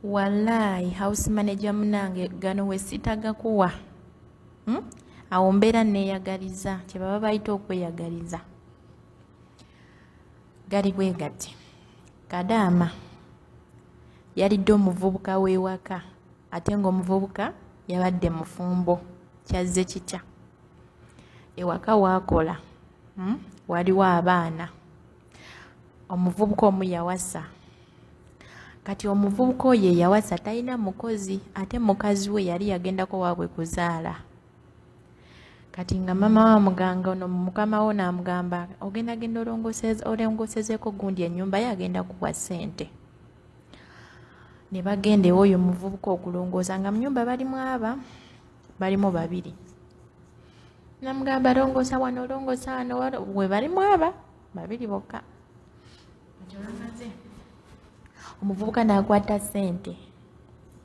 Wallahi house manager munange gano we sitagakuwa. Awo mbeera neeyagaliza kye baba bayita okweyagaliza. Gali bwe gati. Kadaama yalidde omuvubuka w'ewaka ate ng'omuvubuka yabadde mufumbo. Kyazze kitya? Ewaka waakola. Waliwo abaana. Omuvubuka omu yawasa. Kati omuvubuka oyo yawasa talina mukozi ate mukazi we yali yagendako waabwe kuzaala. Kati nga mama wa muganga ono mukama wo n'amugamba ogenda genda olongosezeeko gundi ennyumba ye agenda kuwa ssente. Ne bagenda oyo omuvubuka okulongoosa nga mu nnyumba balimu babiri. Namugamba longoosa wano we balimu babiri bokka. Omuvubuka n'akwata ssente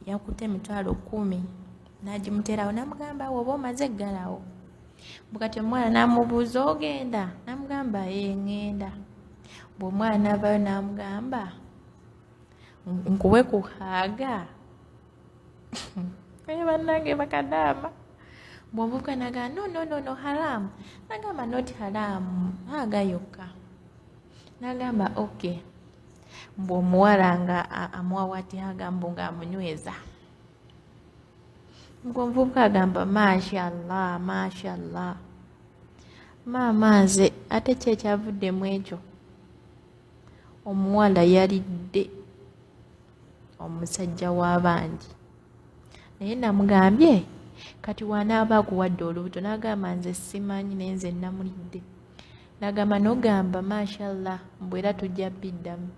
yakutte emitwalo 10 n'agimuterawo n'amugamba oba omaze eggalawo. Bukati omwana n'amubuuza ogenda? N'amugamba ngenda. Bw'omwana n'avaayo n'amugamba nkuwe kuhaaga. Naye bannange bakadaama. Bw'omuvubuka n'agamba no haramu. N'agamba not haramu, haaga yokka. N'agamba okay. Bw'omuwala nga amuwawati agamba ng'amunyweza. Omuvubuka agamba mashallah. Maama nze ate ki ekyavuddemu ekyo? Omuwala yalidde omusajja w'abandi. Naye namugambye kati wanaaba akuwadde olubuto n'agamba nze simanyi naye nze namulidde. N'agamba n'ogamba mashallah mbwe era tujja biddamu.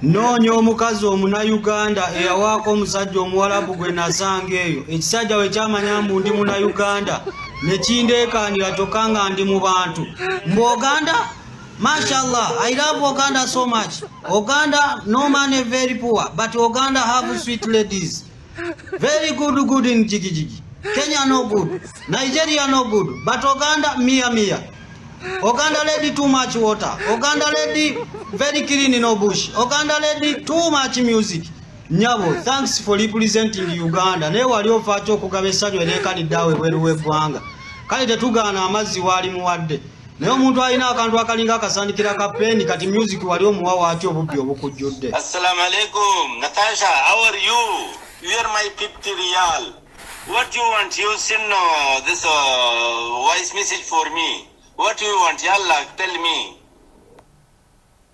Noonya omukazi Omunayuganda eyawaako omusajja Omuwarabu gwe nasanga eyo. Ekisajja we kyamanya mbu ndi Munayuganda ne kindeekaanira kyokka nga ndi mu bantu. Mbu Oganda, mashallah, I love Oganda so much. Oganda, no man is very poor, but Oganda have sweet ladies. Very good in jigijigi. Kenya no good, Nigeria no good, but Oganda mia. Oganda lady too much water. Oganda lady very clean no bush. Oganda lady too much music. Nyabo, thanks for representing Uganda. Ne wali ofacho okugaba essajjo ereekanidde awo ebweru w'eggwanga. Kale tetugaana amazzi waali muwadde. Naye omuntu alina akantu akalinga akasandikira kapeeni kati music wali omuwa waati obubbi obukujjudde. Assalamu alaikum. Natasha, how are you? You are my 50 riyal. What you want? You send this voice message for me. What do you want? Yalla, tell me.